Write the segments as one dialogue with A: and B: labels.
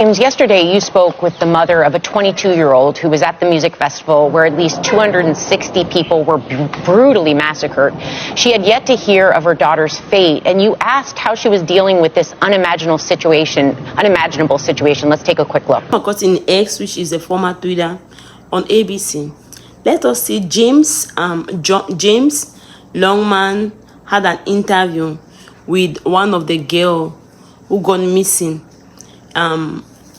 A: James, yesterday you spoke with the mother of a 22-year-old who was at the music festival where at least 260 people were brutally massacred. She had yet to hear of her daughter's fate, and you asked how she was dealing with this unimaginable situation. Let's take a quick look.
B: Caught in X, which is a former Twitter, on ABC. Let us see James Longman had an interview with one of the girls who gone missing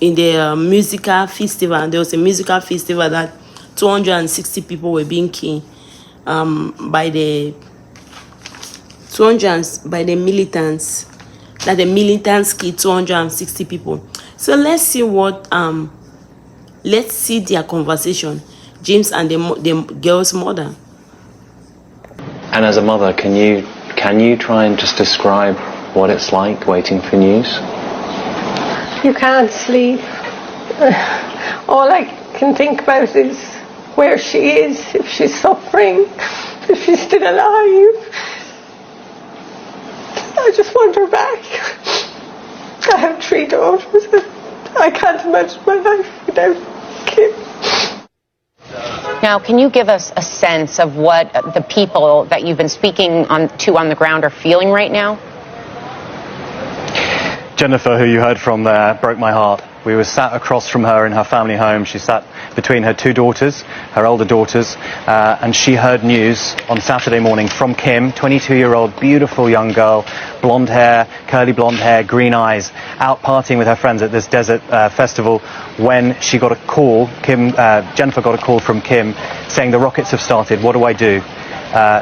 B: in the musical festival. There was a musical festival that 260 people were being killed by the militants. That the militants killed 260 people. So let's see what let's see their conversation, James and the girl's mother.
C: And as a mother, can you try and just describe what it's like waiting for news?
D: You can't sleep. All I can think about is where she is, if she's suffering, if she's still alive. I just want her back. I have 3 daughters. I can't imagine my life without Kim.
A: Now, can you give us a sense of what the people that you've been speaking to on the ground are feeling right now?
E: Jennifer, who you heard from there, broke my heart. We were sat across from her in her family home. She sat between her 2 daughters, her older daughters, and she heard news on Saturday morning from Kim, 22-year-old, beautiful young girl, blonde hair, curly blonde hair, green eyes, out partying with her friends at this desert festival when she got a call. Jennifer got a call from Kim saying the rockets have started. What do I do?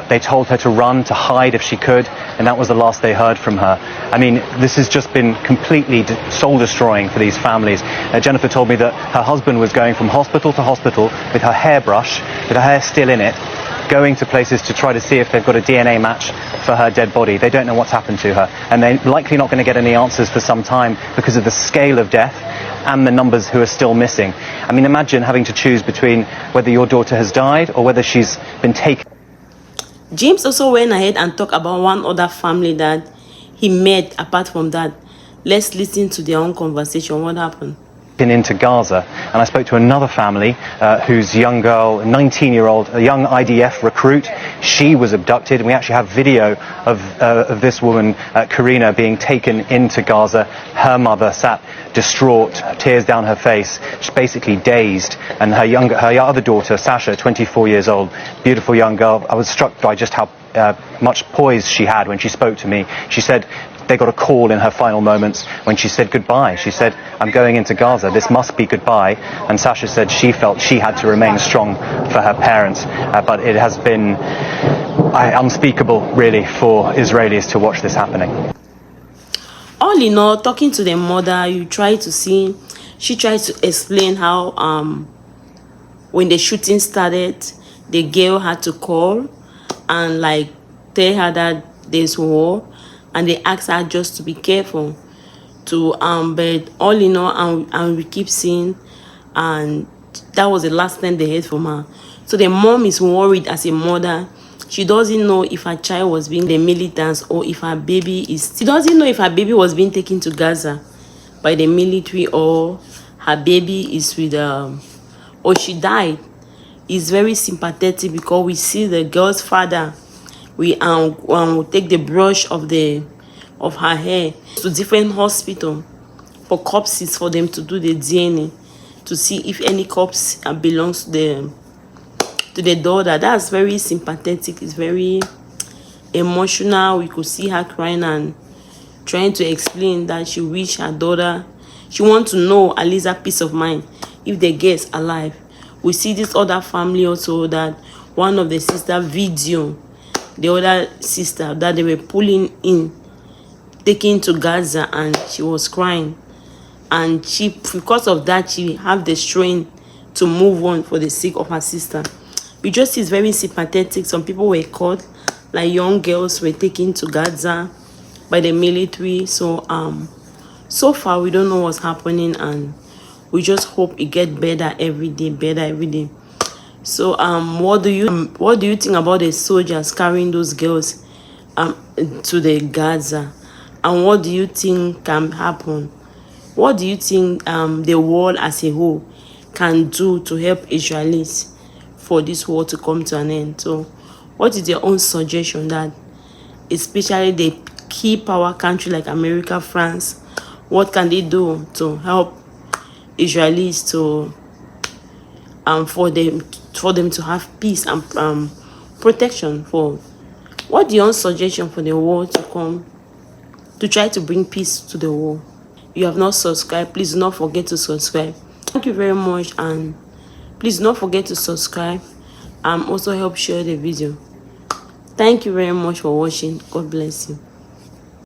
E: They told her to run, to hide if she could, and that was the last they heard from her. I mean, this has just been completely soul-destroying for these families. Jennifer told me that her husband was going from hospital to hospital with her hairbrush, with her hair still in it, going to places to try to see if they've got a DNA match for her dead body. They don't know what's happened to her, and they're likely not going to get any answers for some time because of the scale of death and the numbers who are still missing. I mean, imagine having to choose between whether your daughter has died or whether she's been taken.
B: James also went ahead and talked about one other family that he met apart from that. Let's listen to their own conversation. What happened?
E: Into Gaza, and I spoke to another family whose young girl, a 19-year-old, a young IDF recruit, she was abducted, and we actually have video of this woman, Karina, being taken into Gaza. Her mother sat distraught, tears down her face, she's basically dazed, and her other daughter, Sasha, 24 years old, beautiful young girl. I was struck by just how much poise she had when she spoke to me. She said they got a call in her final moments when she said goodbye. She said, I'm going into Gaza, this must be goodbye. And Sasha said she felt she had to remain strong for her parents. But it has been unspeakable, really, for Israelis to watch this happening.
B: All in all, talking to the mother, she tried to explain how when the shooting started, the girl had to call and tell her that there's war, and they asked her just to be careful. But all in all, and we keep seeing, and that was the last time they heard from her. So the mom is worried as a mother. She doesn't know if her child was being the militants or if her baby is. She doesn't know if her baby was being taken to Gaza by the military or her baby is with or she died. It's very sympathetic because we see the girl's father. We take the brush of her hair to different hospital for corpses for them to do the DNA to see if any corpse belongs to the daughter. That's very sympathetic. It's very emotional. We could see her crying and trying to explain that she wish her daughter. She wants to know at least a peace of mind if the girl is alive. We see this other family also that one of the sister video. The other sister that they were pulling in, taking to Gaza, and she was crying. And because of that, she have the strength to move on for the sake of her sister. We just is very sympathetic. Some people were caught, like young girls were taken to Gaza by the military. So so far we don't know what's happening, and we just hope it get better every day. So what do you think about the soldiers carrying those girls to the Gaza, and what do you think can happen What do you think the world as a whole can do to help Israelis for this war to come to an end? So what is your own suggestion that, especially the key power country like America, France, what can they do to help Israelis to for them to have peace and protection? For what your own suggestion for the war to come, to try to bring peace to the war? If you have not subscribed, please do not forget to subscribe. Thank you very much, and please do not forget to subscribe and also help share the video. Thank you very much for watching. God bless you.